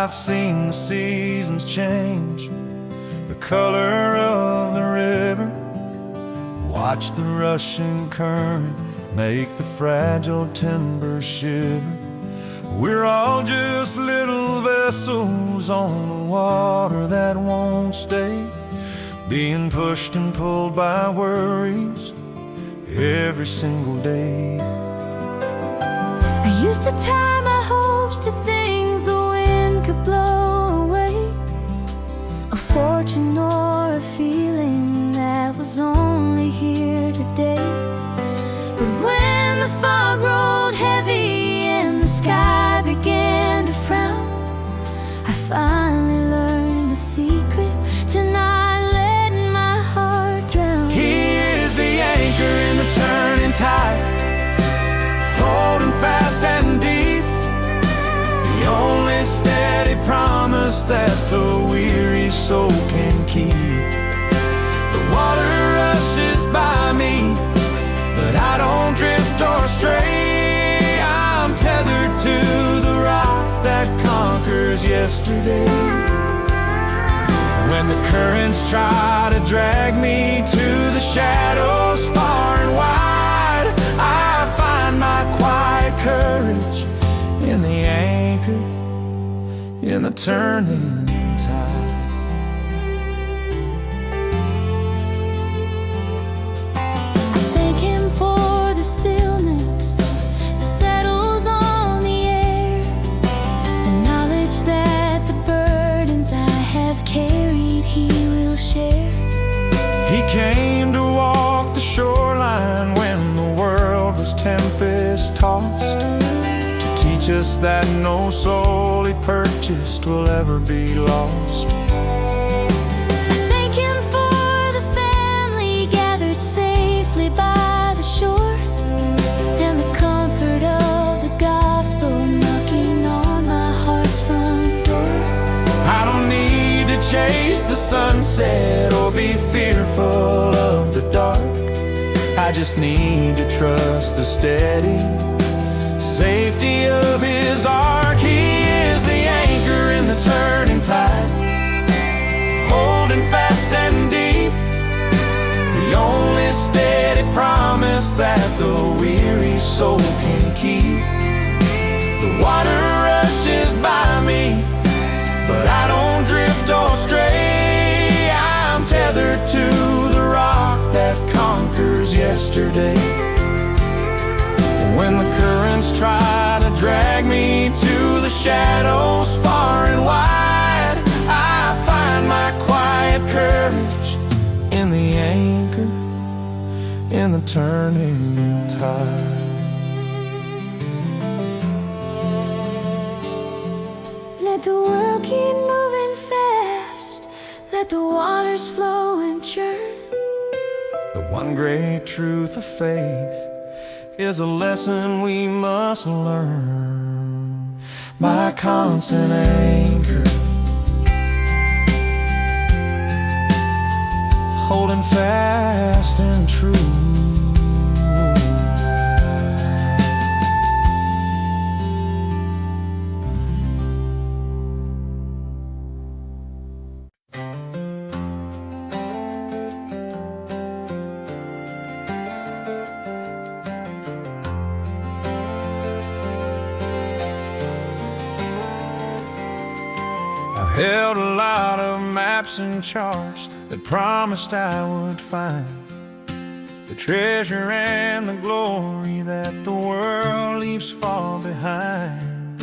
I've seen the seasons change, the color of the river, watch the rushing current make the fragile timbers shiver. We're all just little vessels on the water that won't stay, being pushed and pulled by worries every single day. I used to tie my hopes to things the wind could blow away, a fortune or a feeling that was only here today. But when the fog rolled heavy and the sky began to frown, I finally learned the secret to not letting my heart drown. He is the anchor in the turning tide, holding fast and deep, the only steady promise that the weary soul can keep. The water rushes by me, but I don't drift or stray. I'm tethered to the rock that conquers yesterday. When the currents try to drag me to the shadows far and wide, I find my quiet courage in the anchor, in the turning tide. I thank Him for the stillness that settles on the air, the knowledge that the burdens I have carried He will share. He came to walk the shoreline when the world was tempest-tossed, to teach us that no soul He purchased will ever be lost. I thank Him for the family gathered safely by the shore, and the comfort of the gospel knocking on my heart's front door. I don't need to chase the sunset or be fearful of the dark. I just need to trust the steady safety of His ark. He is the anchor in the turning tide, holding fast and deep, the only steady promise that the weary soul can keep. The water rushes by me, but I don't drift or stray. I'm tethered to the rock that conquers yesterday. When the currents try to drag me to the shadows far and wide, I find my quiet courage in the anchor, in the turning tide. Let the world keep moving fast, let the waters flow and churn. The one great truth of faith is a lesson we must learn. My constant anchor, holding fast and true. Held a lot of maps and charts that promised I would find the treasure and the glory that the world leaves far behind.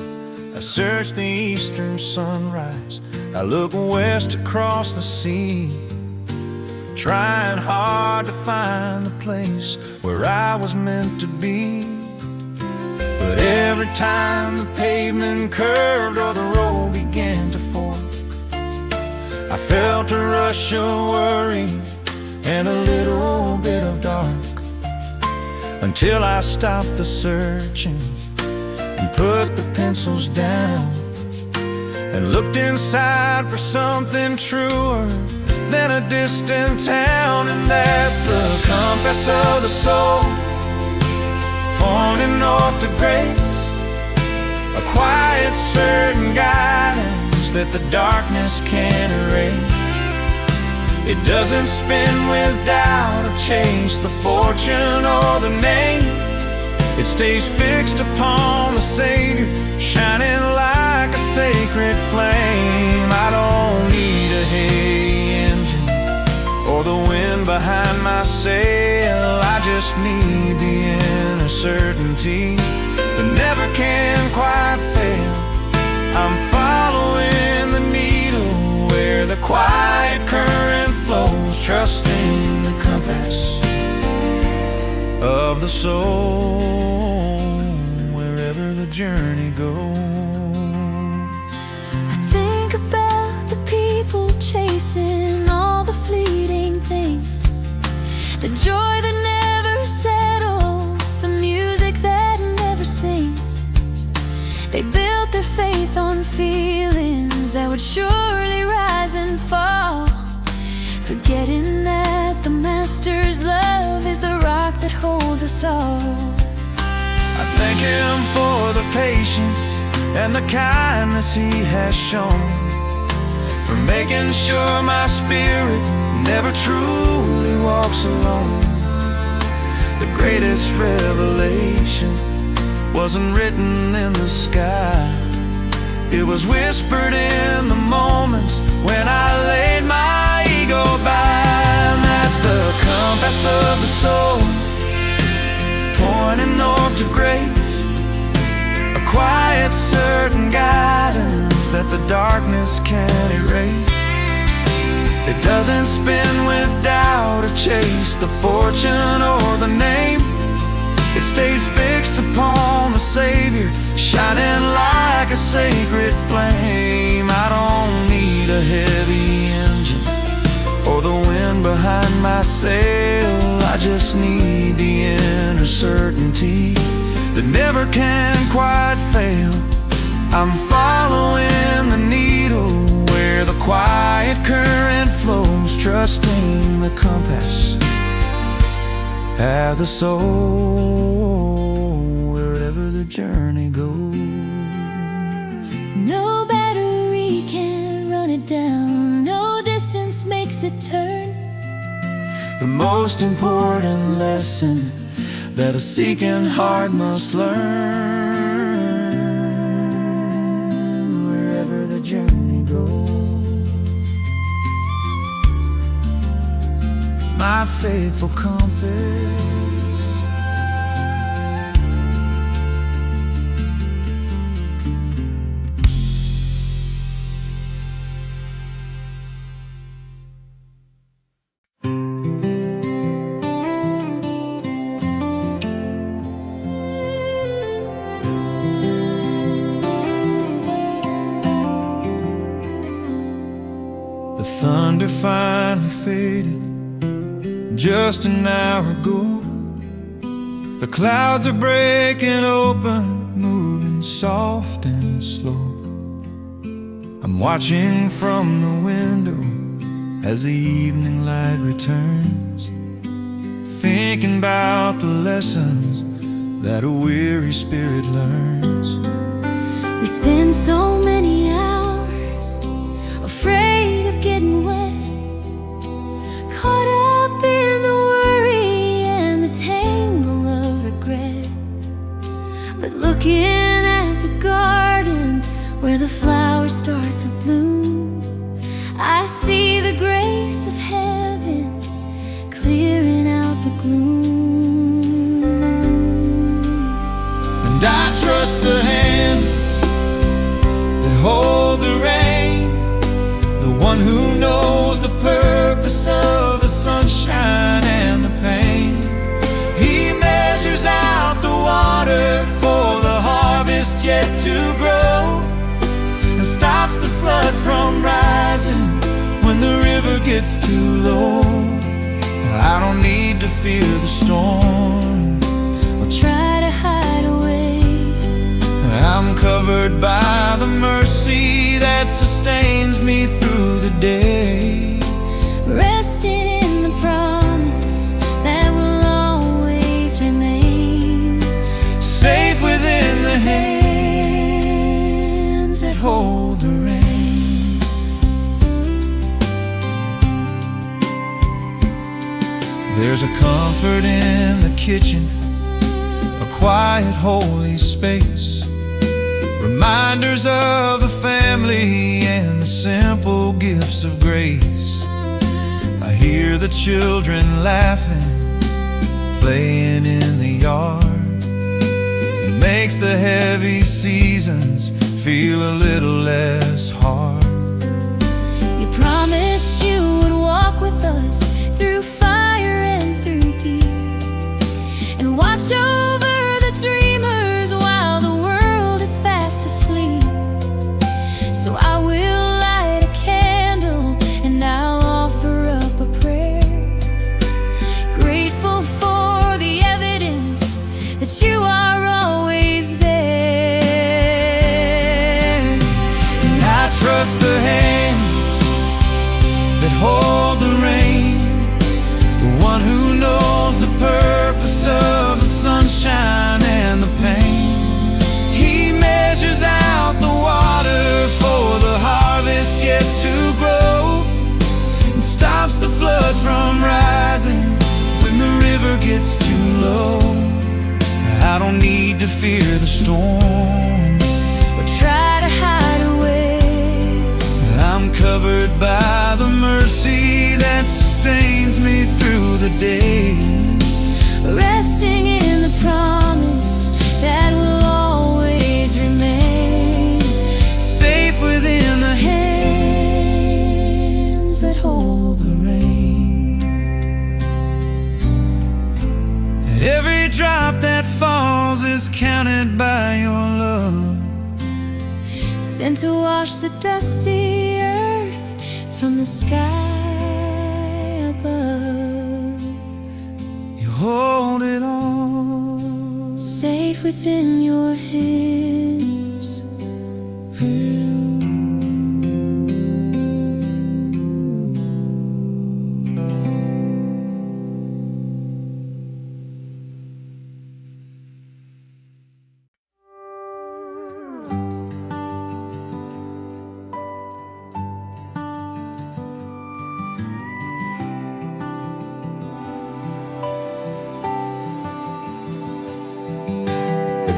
I search the eastern sunrise, I look west across the sea, trying hard to find the place where I was meant to be. But every time the pavement curved or the road began to fork, I felt a rush of worry and a little bit of dark, until I stopped the searching and put the pencils down and looked inside for something truer than a distant town. And that's the compass of the soul, pointing north to grace, a quiet, certain guidance that the darkness can't erase. It doesn't spin with doubt or chase the fortune or the name. It stays fixed upon the Savior, shining like a sacred flame. I don't need a heavy engine or the wind behind my sail. I just need the inner certainty that never can quite fail. I'm following the needle where the quiet current flows, trusting the compass of the soul wherever the journey goes. I think about the people chasing all the fleeting things, the joy that never settles, the music that never sings. They built their faith on feelings that would surely rise and fall, forgetting that the Master's love is the rock that holds us all. I thank Him for the patience and the kindness He has shown, for making sure my spirit never truly walks alone. The greatest revelation wasn't written in the sky. It was whispered in the moments when I laid my ego by. And that's the compass of the soul, pointing north to grace, a quiet, certain guidance that the darkness can't erase. It doesn't spin with doubt or chase the fortune or the name. It stays fixed upon the Savior, shining like a sacred flame. I don't need a heavy engine or the wind behind my sail. I just need the inner certainty that never can quite fail. I'm following the needle where the quiet current flows, trusting the compass at the soul wherever the journey goes. No battery can run it down, no distance makes it turn. The most important lesson that a seeking heart must learn, wherever the journey goes. My faithful compass. The thunder finally faded just an hour ago. The clouds are breaking open, moving soft and slow. I'm watching from the window as the evening light returns, thinking about the lessons that a weary spirit learns. We spend so many hours afraid of getting wet, caught up in the worry and the tangle of regret. But looking at the garden where the flowers start to bloom, I see the grace of heaven clearing out the gloom. And I trust the hands that hold the rain, the one who knows the purpose of the sunshine and the pain. He measures out the water for the harvest yet to grow, and stops the flood from rising when the river gets too low. I don't need to fear the storm or try to hide away. I'm covered by the mercy that sustains me through the day, rested in the promise that will always remain, safe within the hands that hold the rain. There's a comfort in the kitchen, a quiet, holy space, reminders of the family and the simple gifts of grace. I hear the children laughing, playing in the yard. It makes the heavy seasons feel a little less hard. You promised you would walk with us through fire and through deep, and watch over the dreamers while the world is fast asleep. So I will light a candle and I'll offer up a prayer, grateful for the evidence that you are always there. And I trust the hands that hold the rain, the one who knows the purpose of the sunshine and the pain. He measures out the water for the harvest yet to grow, and stops the flood from rising when the river gets too low. I don't need to fear the storm Or try to hide away. I'm covered by the mercy that sustains me through the day, Resting in the promise that will always remain, safe within the hands that hold the rain. Every drop that falls is counted by your love, Sent to wash the dusty earth from the sky above. you hold it all. Safe within your hands.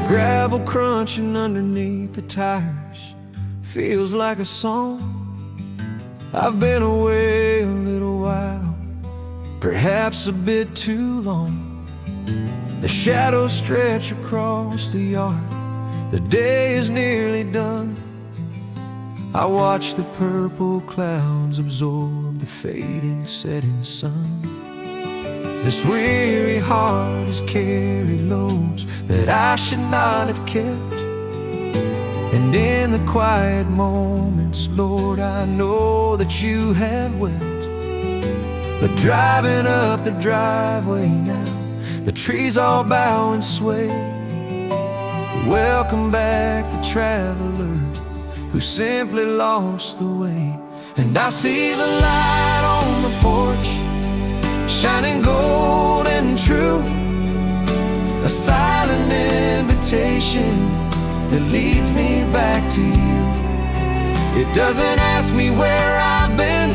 Gravel crunching underneath the tires feels like a song. I've been away a little while, perhaps a bit too long. The shadows stretch across the yard, the day is nearly done. I watch the purple clouds absorb the fading setting sun. This weary heart has carried loads that I should not have kept, and in the quiet moments, Lord, I know that you have wept. But driving up the driveway now, the trees all bow and sway. Welcome back the traveler who simply lost the way. And I see the light on the porch, shining gold and true, a silent invitation that leads me back to you. It doesn't ask me where I've been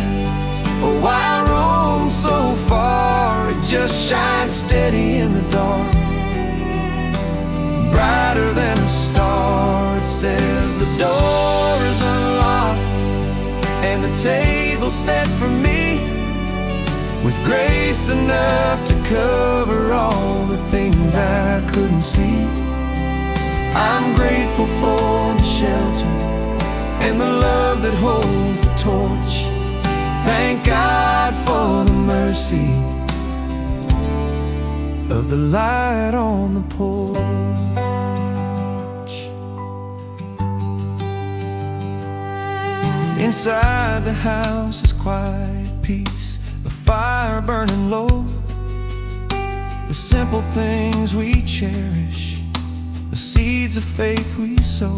or why I roam so far. It just shines steady in the dark, brighter than a star. It says the door is unlocked and the table set for me, with grace enough to cover all the things I couldn't see. I'm grateful for the shelter and the love that holds the torch. Thank God for the mercy of the light on the porch. Inside the house is quiet peace, the fire burning low, the simple things we cherish, the seeds of faith we sow.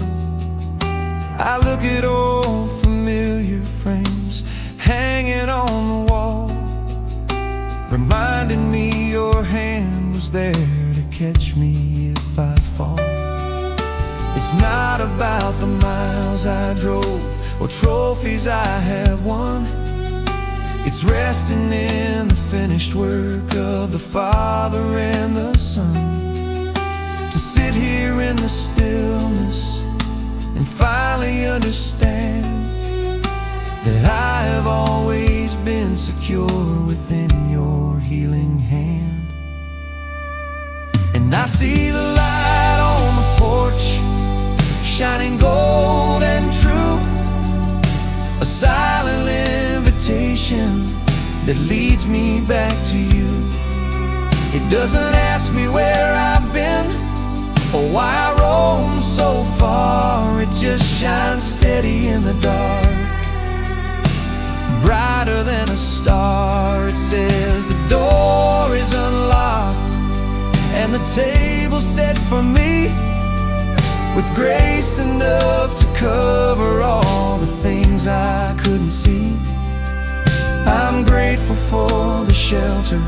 I look at old familiar frames hanging on the wall, reminding me your hand was there to catch me if I fall. It's not about the miles I drove or trophies I have won. It's resting in the finished work of the Father and the Son, to sit here in the stillness and finally understand that I have always been secure within your healing hand. And I see the light on the porch, shining gold and true, a silent invitation that leads me back to you. It doesn't ask me where I've been or why I roam so far. It just shines steady in the dark, brighter than a star. It says the door is unlocked and the table set for me, with grace enough to cover all the things I couldn't see. I'm grateful for the shelter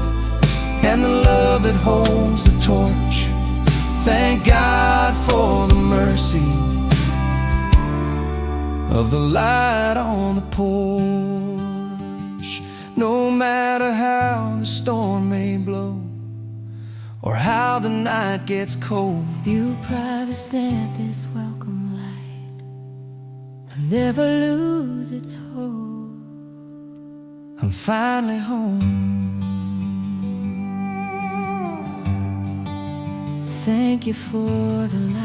and the love that holds the torch. Thank God for the mercy of the light on the porch. No matter how the storm may blow or how the night gets cold, You promised that this welcome light will never lose its hold. I'm finally home. Thank you for the light.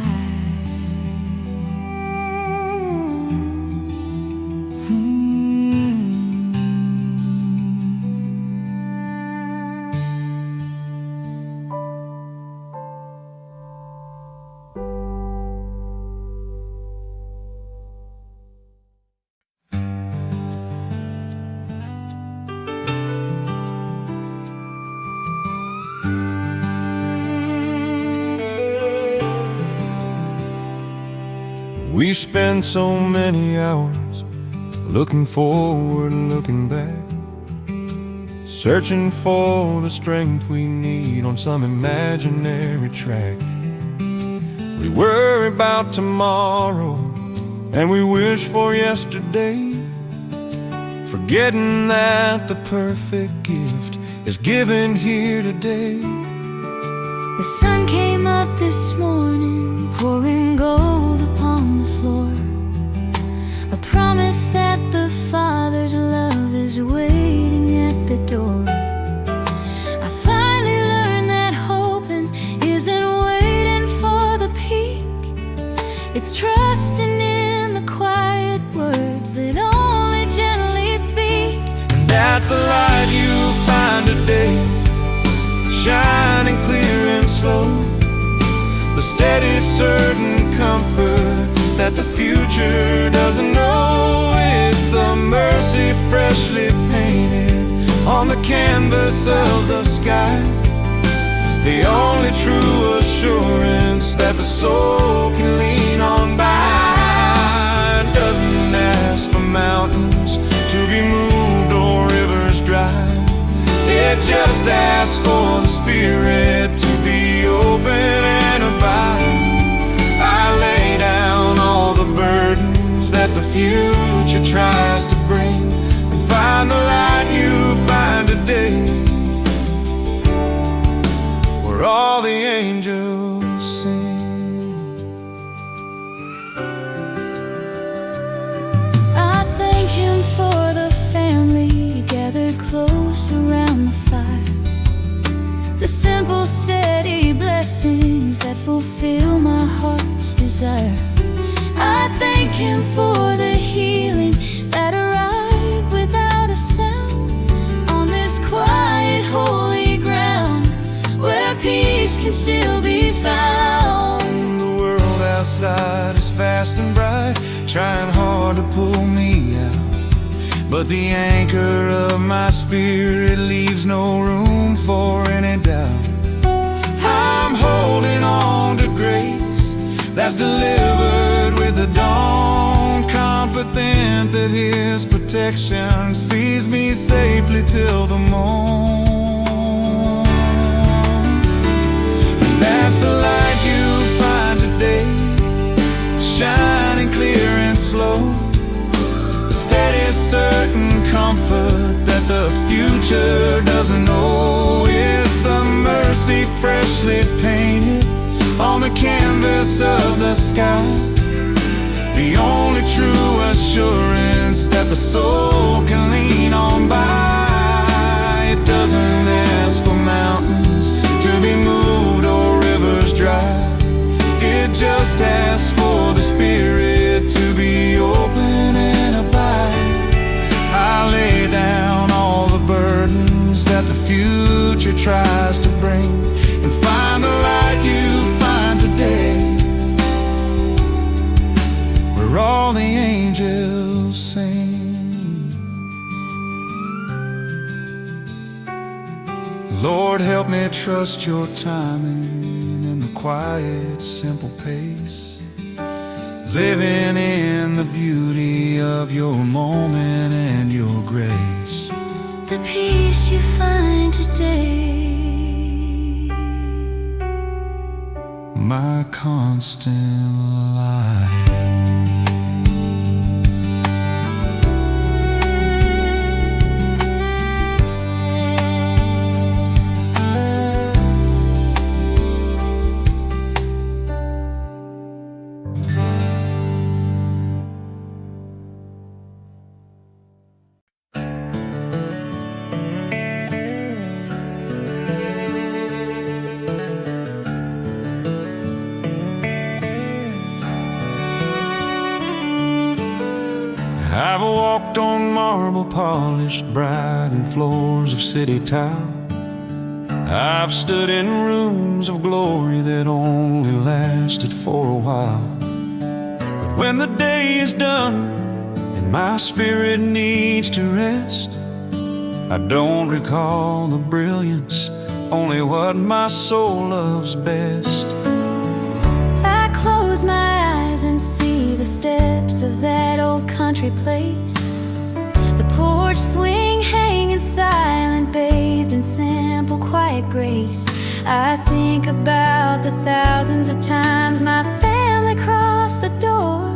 We spend so many hours looking forward and looking back, searching for the strength we need on some imaginary track. We worry about tomorrow and we wish for yesterday, forgetting that the perfect gift is given here today. The sun came up this morning, pouring gold upon the floor, a promise that the Father's love is waiting at the door. I finally learned that hoping isn't waiting for the peak, it's trusting in the quiet words that only gently speak. And that's the light you find today, shining clear and slow, the steady, certain comfort that the future doesn't know. It's the mercy freshly painted on the canvas of the sky, the only true assurance that the soul can lean on by. It doesn't ask for mountains to be moved or rivers dry, it just asks for the Spirit to be open and abide. I lay down all the burdens that the future tries to bring, and find the light you find today, where all the angels sing. I thank Him for the family gathered close around the fire, the simple, steady blessings that fulfill my heart's desire. I thank Him for the healing that arrived without a sound, on this quiet, holy ground where peace can still be found. The world outside is fast and bright, trying hard to pull me out, but the anchor of my spirit leaves no room for any doubt. I'm holding on to grace that's delivered with the dawn, confident that His protection sees me safely till the morn. And that's the light you find today, shining clear and slow, the steady, certain comfort that the future doesn't know. see freshly painted on the canvas of the sky, the only true assurance that the soul can lean on by. It doesn't ask for mountains to be moved or rivers dry. It just asks for the Spirit to be open and abide. I lay down all the burdens that the future tries to bring, and find the light you find today, where all the angels sing. Lord, help me trust your timing in the quiet, simple pace, living in the beauty of your moment and your grace. The peace you find today, my constant light. I've walked on marble polished bright and floors of city tile. I've stood in rooms of glory that only lasted for a while. But when the day is done and my spirit needs to rest, I don't recall the brilliance, only what my soul loves best. I close my eyes and see the steps of that old country place, the porch swing hanging silent, bathed in simple quiet grace. I think about the thousands of times my family crossed the door,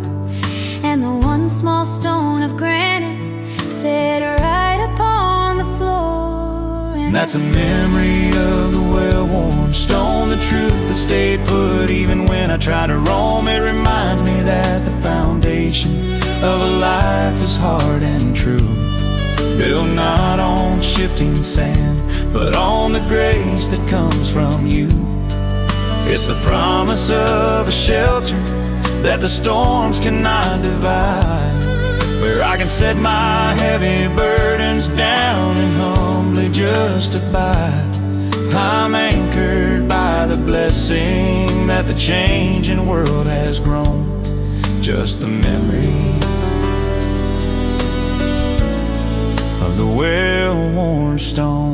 and the one small stone of granite set right upon the floor. And that's a memory of the well-worn stone, the truth that stayed put even when I try to roam. It reminds me that the foundation of a life is hard and true, built not on shifting sand, but on the grace that comes from you. It's the promise of a shelter that the storms cannot divide, where I can set my heavy burdens down and humbly just abide. I'm anchored by the blessing that the changing world has grown, just the memory of the well-worn stone.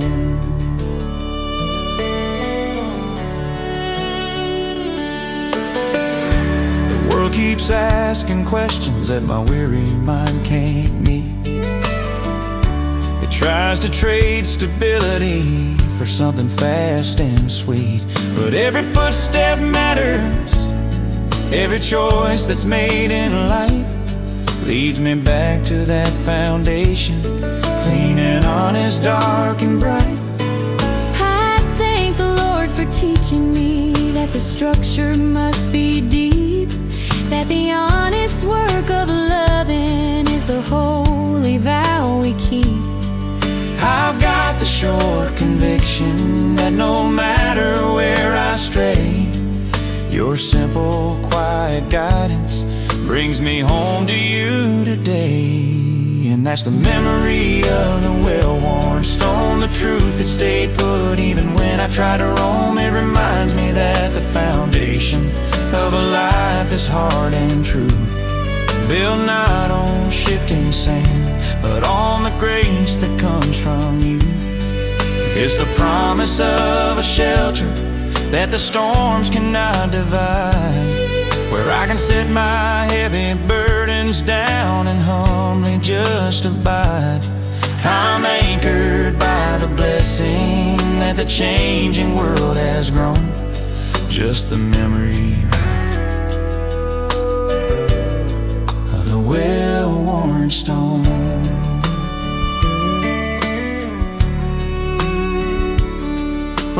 The world keeps asking questions that my weary mind can't meet. It tries to trade stability for something fast and sweet, but every footstep matters, every choice that's made in life leads me back to that foundation, clean and honest, dark and bright. I thank the Lord for teaching me that the structure must be deep, that the honest work of loving is the holy vow we keep. I've got the sure conviction that no matter where I stray, your simple, quiet guidance brings me home to you today. And that's the memory of the well-worn stone, the truth that stayed put even when I try to roam. It reminds me that the foundation of a life is hard and true, built not on shifting sand, but on the grace that comes from you. It's the promise of a shelter that the storms cannot divide, where I can set my heavy burdens down and humbly just abide. I'm anchored by the blessing that the changing world has grown, just the memory of the well-worn stone.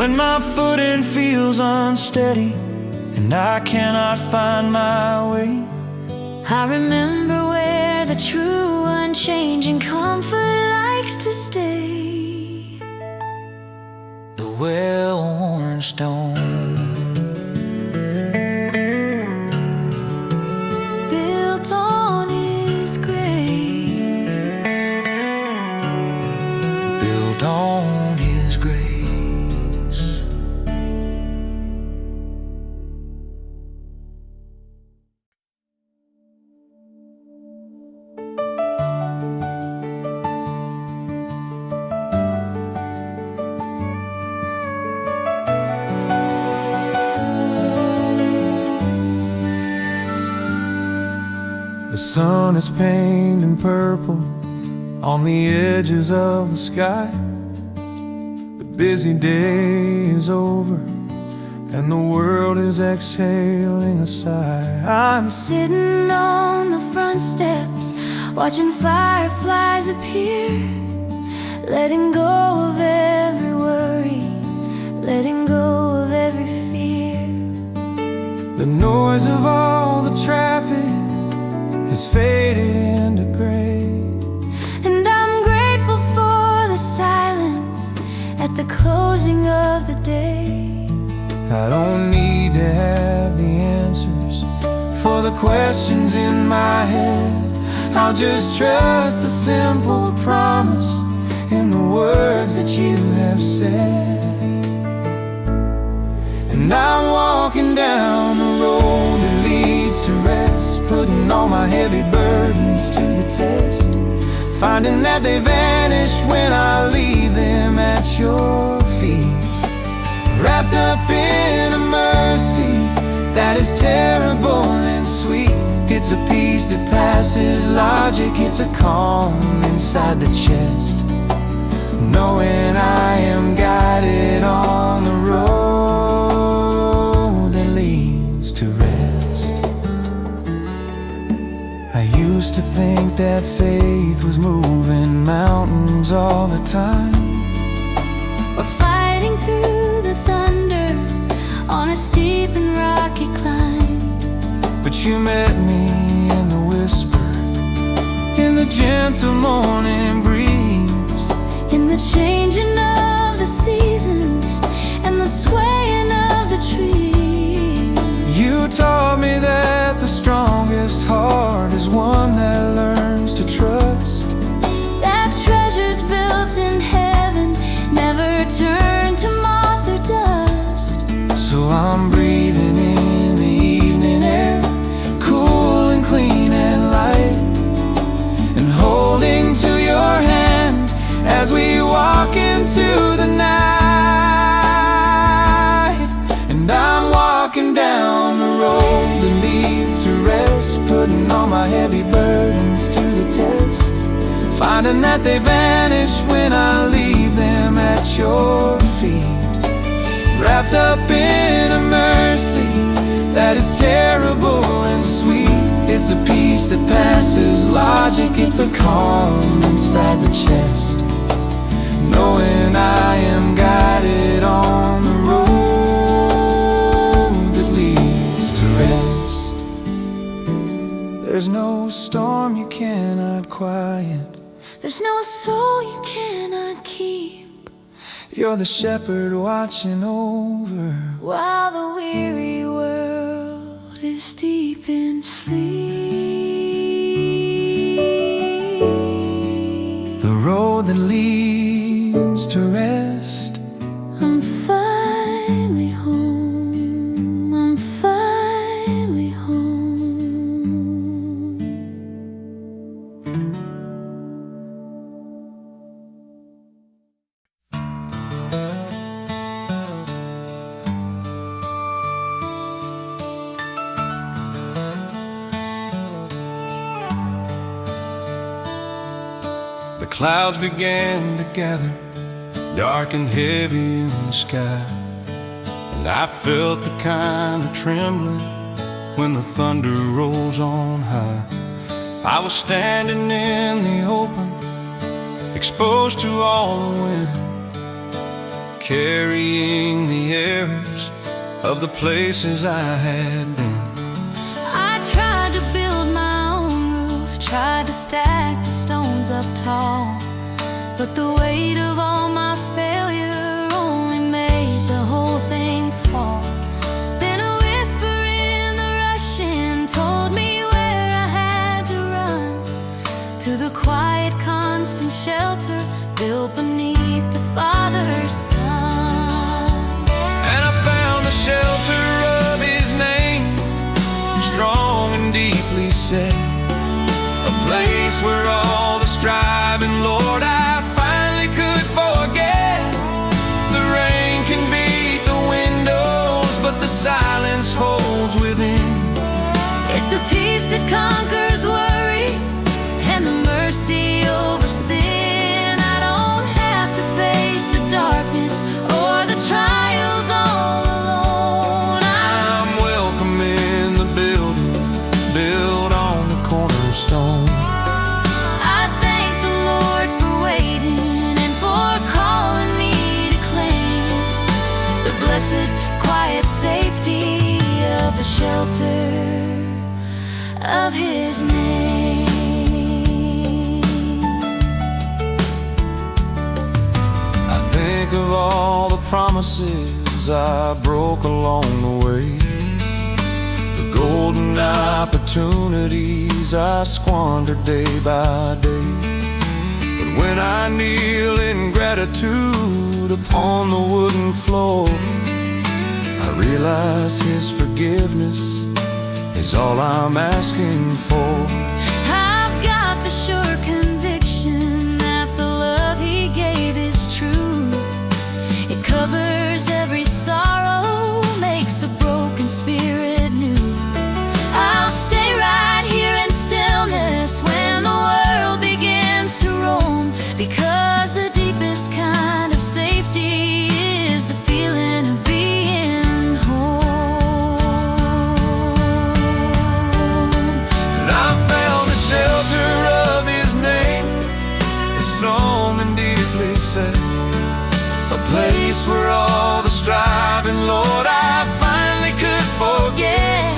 When my footing feels unsteady and I cannot find my way, I remember where the true unchanging comfort likes to stay. the well-worn stone, built on His grace, built on His grace. The sun is painting purple on the edges of the sky. The busy day is over and the world is exhaling a sigh. I'm sitting on the front steps, watching fireflies appear, letting go of every worry, letting go of every fear. the noise of all the traffic has faded into gray, And I'm grateful for the silence at the closing of the day. I don't need to have the answers for the questions in my head. I'll just trust the simple promise in the words that you have said. And I'm walking down the road that leads to rest, putting all my heavy burdens to the test, finding that they vanish when I leave them at your feet, wrapped up in a mercy that is terrible and sweet. It's a peace that passes logic, it's a calm inside the chest, knowing I am guided on the road that leads to rest. I used to think that faith was moving mountains all the time, Or fighting through the thunder on a steep and rocky climb. but you met me in the whisper, in the gentle morning breeze, In the changing of the seasons and the swaying of the trees. you taught me that the strongest heart is one that learns to trust. That treasures built in heaven never turn to moth or dust. So I'm breathing in the evening air, cool and clean and light, and holding to your hand as we walk into the night. And I'm walking down the road that leads to rest, putting all my heavy burdens to the test, finding that they vanish when I leave them at your feet, wrapped up in a mercy that is terrible and sweet. It's a peace that passes logic, it's a calm inside the chest, knowing I am guided on the road that leads to rest. There's no storm you cannot quiet, There's no soul you cannot keep, you're the shepherd watching over while the weary world is deep in sleep. the road that leads to rest. I'm finally home, I'm finally home. The clouds began to gather, dark and heavy in the sky, and I felt the kind of trembling when the thunder rolls on high. I was standing in the open, exposed to all the wind, carrying the errors of the places I had been. I tried to build my own roof, tried to stack the stones up tall, but the weight of all my failure only made the whole thing fall. Then a whisper in the rushing told me where I had to run, to the quiet, constant shelter built beneath the Father's Son. And I found the shelter of His name, strong and deeply set, a place where all the striving, Lord, I finally could forget. The rain can beat the windows, but the silence holds within. It's the peace that conquers worry and the mercy over sin. I don't have to face the darkness or the trials all alone. I'm welcome in the building, built on the cornerstone. I thank the Lord for waiting and for calling me to claim the blessed, quiet safety of the shelter of His name. I think of all the promises I broke along the way, the golden opportunities I squandered day by day. But when I kneel in gratitude upon the wooden floor, I realize His forgiveness is all I'm asking for. I've got the sure conviction that the love He gave is true. It covers every sorrow, makes the broken spirit new. I'll stay right here in stillness when the world begins to roam, because the deepest kind of safety is the feeling of being home. And I found the shelter of His name, His song and deeply set, a place where all the striving, Lord, I finally could forget.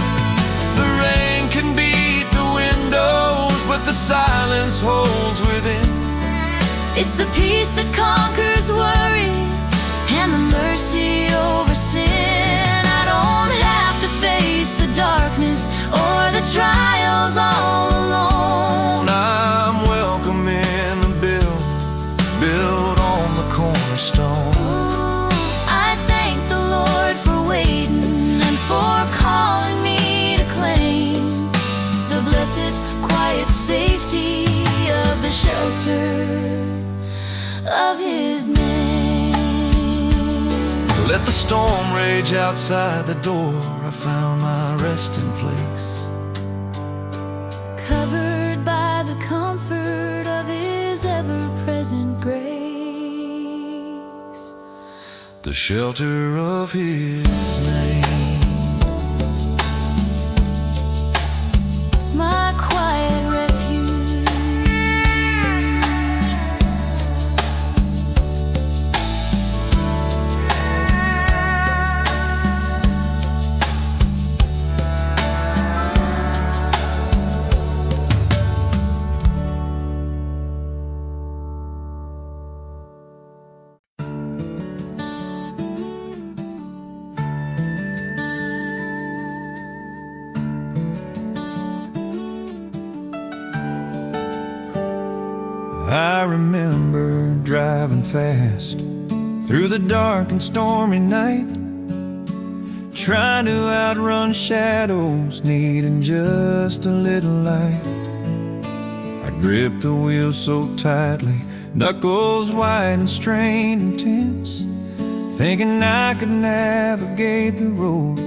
The rain can beat the windows, but the silence holds within. It's the peace that conquers worry and the mercy over sin. I don't have to face the darkness or the trials all alone. I'm welcome in the built on the cornerstone. I thank the Lord for waiting and for calling me to claim the blessed, quiet safety of the shelter of His name. Let the storm rage outside the door, I found my resting place, Covered by the comfort of His ever-present grace, the shelter of His name. my quiet refuge. I remember driving fast through the dark and stormy night, trying to outrun shadows, needing just a little light. I gripped the wheel so tightly, knuckles white and strained and tense, thinking I could navigate the road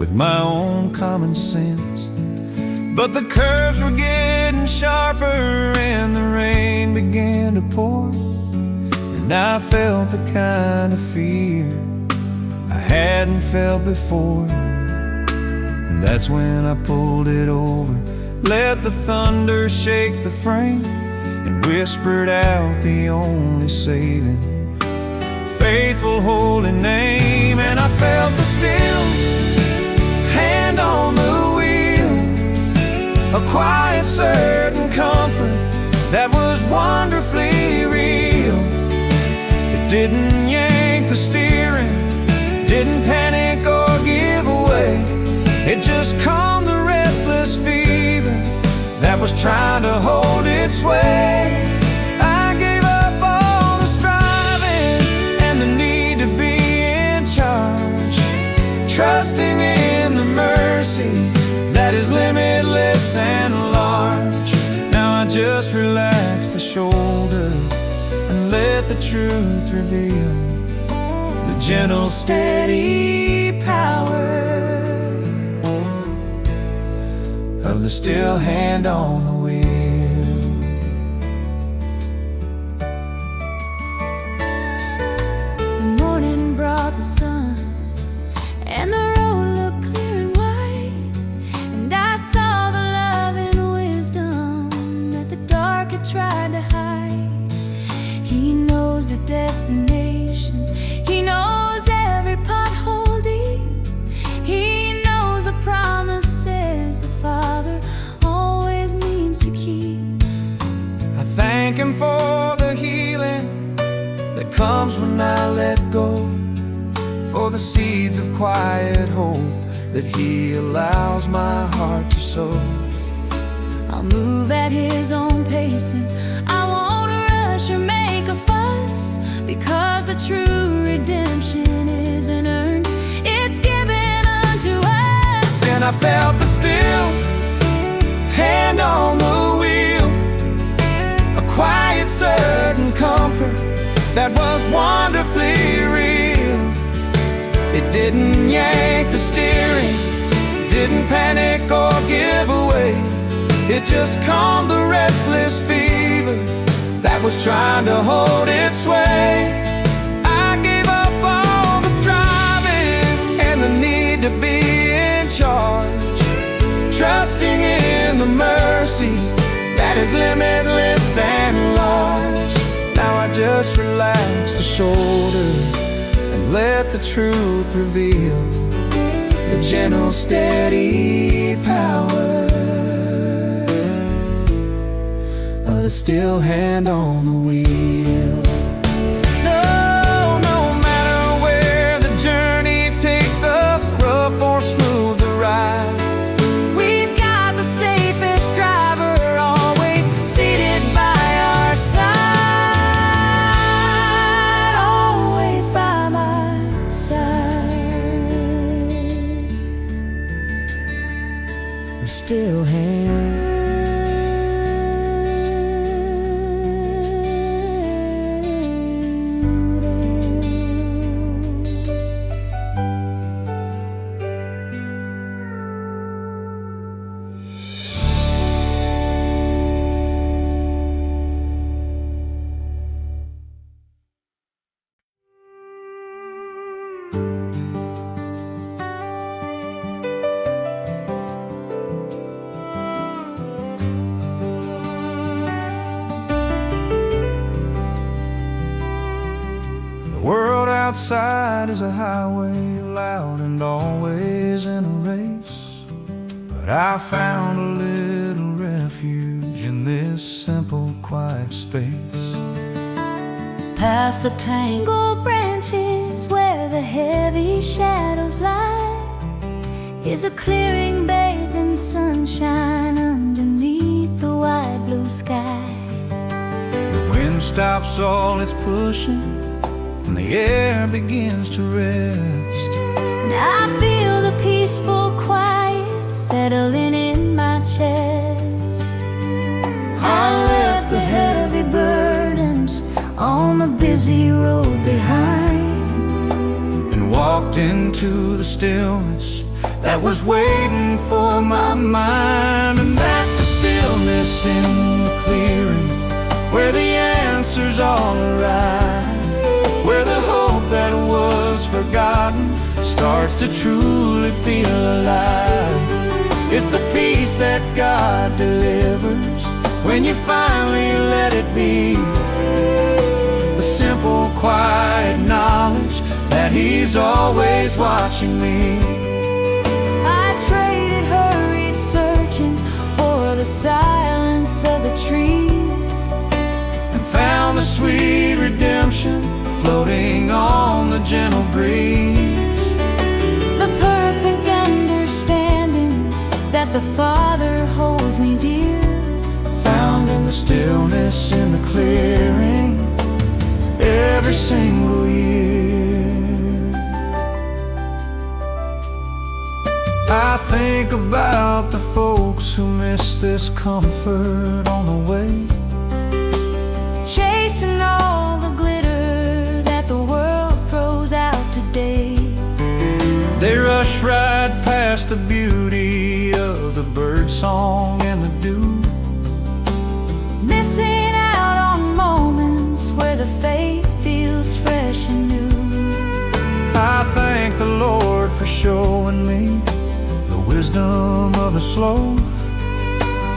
with my own common sense. But the curves were getting sharper and the rain began to pour, and I felt the kind of fear I hadn't felt before. And that's when I pulled it over, let the thunder shake the frame, and whispered out the only saving faithful holy name. And I felt the still hand on the wheel, a quiet certain comfort that was wonderfully real. It didn't yank the steering, didn't panic or give away. It just calmed the restless fever that was trying to hold its way. I gave up all the striving and the need to be in charge, trusting in the mercy that is limitless and large. Now I just relax the shoulder and let the truth reveal the gentle, steady power of the still hand on the wheel. The morning brought the sun, and the road looked clear and wide, and I saw the love and wisdom that the dark had tried to hide. He knows the destination, he knows every pothole deep, he knows the promises the Father always means to keep. I thank Him for the healing that comes when I let go, for the seeds of quiet hope that He allows my heart to sow. I'll move at His own pacing, I won't rush or make a fuss, because the true redemption isn't earned, it's given unto us. Then I felt the still hand on the wheel, a quiet certain comfort that was wonderfully real. It didn't yank the steering, didn't panic or give away. It just calmed the restless fever that was trying to hold its way. I gave up all the striving and the need to be in charge, trusting in the mercy that is limitless and large. Now I just relax the shoulder and let the truth reveal the gentle, steady power of the still hand on the wheel. No matter where the journey takes us, rough or smooth the ride, We've got the safest driver always seated by our side, always by my side. The still hand The world outside is a highway, loud and always in a race, but I found a little refuge in this simple, quiet space. past the tangled branches where the heavy shadows lie, is a clearing bathed in sunshine underneath the wide blue sky. The wind stops all its pushing and the air begins to rest, And I feel the peaceful quiet settling in my chest. I left the heavy burdens on the busy road behind, and walked into the stillness that was waiting for my mind. And that's the stillness in the clearing, where the answers all arrive, where the hope that was forgotten starts to truly feel alive. It's the peace that God delivers when you finally let it be, the simple simple, quiet knowledge that He's always watching me. I traded hurried searching for the silence of the trees, and found the sweet redemption floating on the gentle breeze. the perfect understanding that the Father holds me dear, Found in the stillness, in the clearing, every single year. I think about the folks who miss this comfort on the way, chasing all the glitter that the world throws out today. they rush right past the beauty of the bird song and the dew, Missing out on moments where the faith feels fresh and new. I thank the Lord for showing me the wisdom of the slow,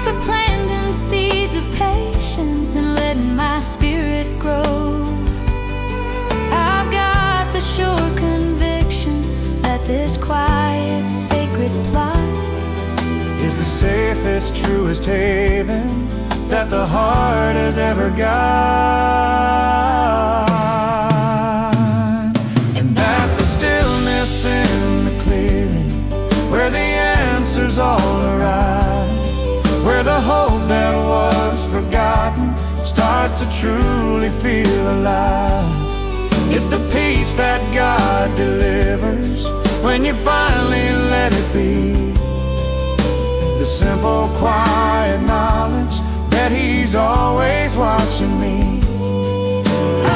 For planting seeds of patience and letting my spirit grow. I've got the sure conviction that this quiet, sacred plot is the safest, truest haven that the heart has ever got. And that's the stillness in the clearing, where the answers all arrive, where the hope that was forgotten starts to truly feel alive. It's the peace that God delivers when you finally let it be, the simple, quiet knowledge that He's always watching me.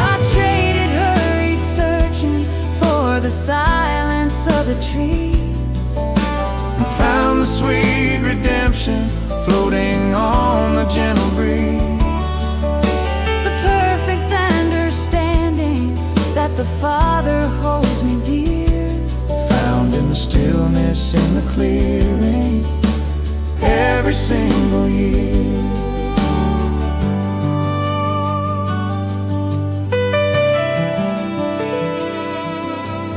I traded hurried searching for the silence of the trees, And found the sweet redemption floating on the gentle breeze. the perfect understanding that the Father holds me dear, Found in the stillness, in the clearing, every single year.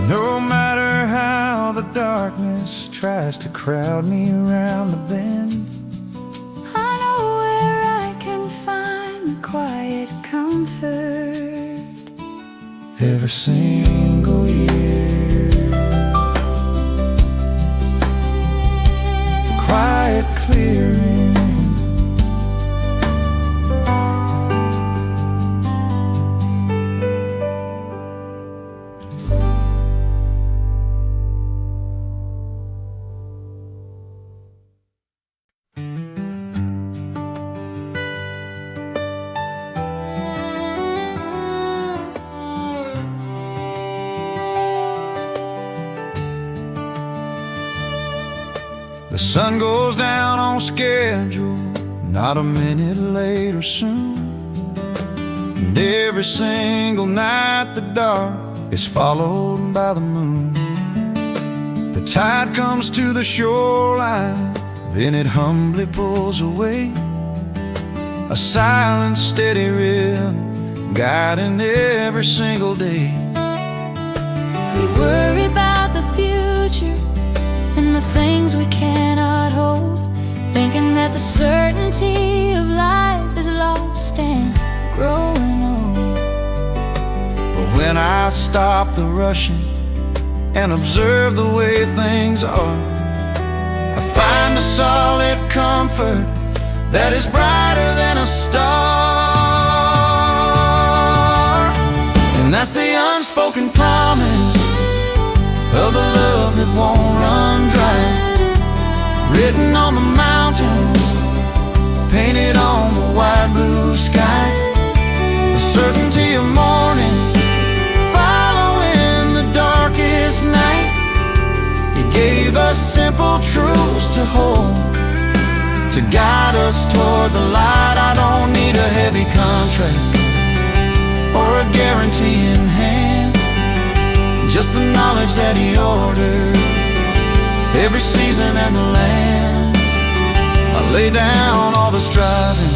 No matter how the darkness tries to crowd me around the bend, I know where I can find the quiet comfort. every single year. Quiet clearing, the sun goes down on schedule, not a minute late or soon. And every single night the dark is followed by the moon. The tide comes to the shoreline, then it humbly pulls away, a silent, steady rhythm guiding every single day. We worry about the future and the things we cannot hold, thinking that the certainty of life is lost and growing old. But when I stop the rushing and observe the way things are, I find a solid comfort that is brighter than a star. And that's the unspoken promise of a love that won't run dry, written on the mountains, painted on the wide blue sky. The certainty of morning following the darkest night. He gave us simple truths to hold, to guide us toward the light. I don't need a heavy contract or a guarantee in hand, just the knowledge that He ordered every season and the land. I lay down all the striving,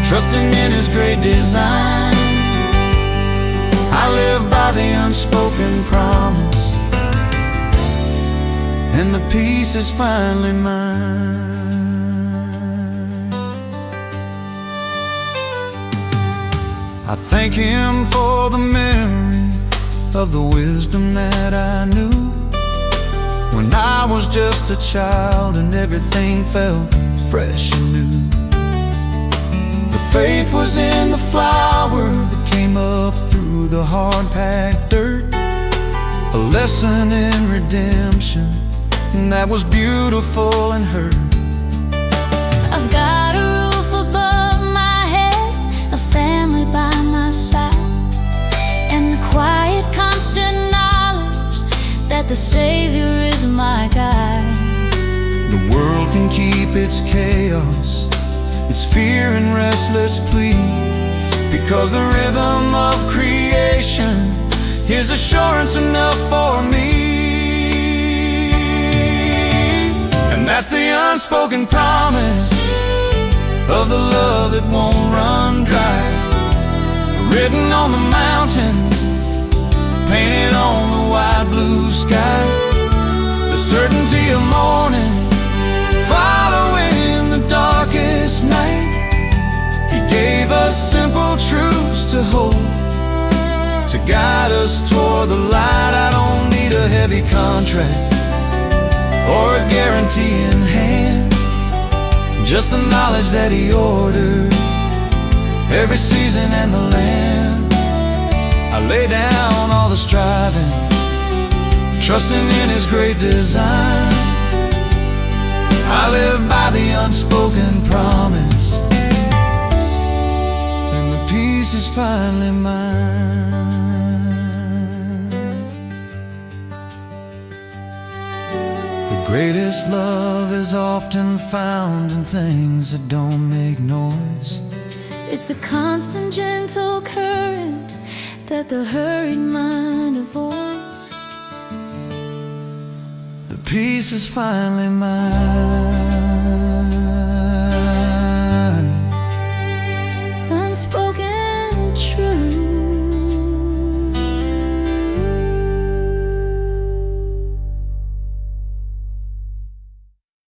trusting in His great design, unspoken promise, and the peace is finally mine. I thank Him for the memory of the wisdom that I knew when I was just a child and everything felt fresh and new. The faith was in the flower that came up through the hard-packed dirt, a lesson in redemption that was beautiful and hurt. I've got a roof above my head, a family by my side, and the quiet, constant knowledge that the Savior is my guide. The world can keep its chaos, its fear and restless plea, because the rhythm of creation is assurance enough for me. And that's the unspoken promise of the love that won't run dry, written on the mountains, painted on the wide blue sky. The certainty of morning following the darkest night. He gave us simple truths to hold, to guide us toward the light. I don't need a heavy contract or a guarantee in hand, just the knowledge that He ordered every season and the land. I lay down all the striving, trusting in His great design. I live by the unspoken promise, and the peace is finally mine. The greatest love is often found in things that don't make noise. It's the constant, gentle current that the hurried mind avoids. The peace is finally mine.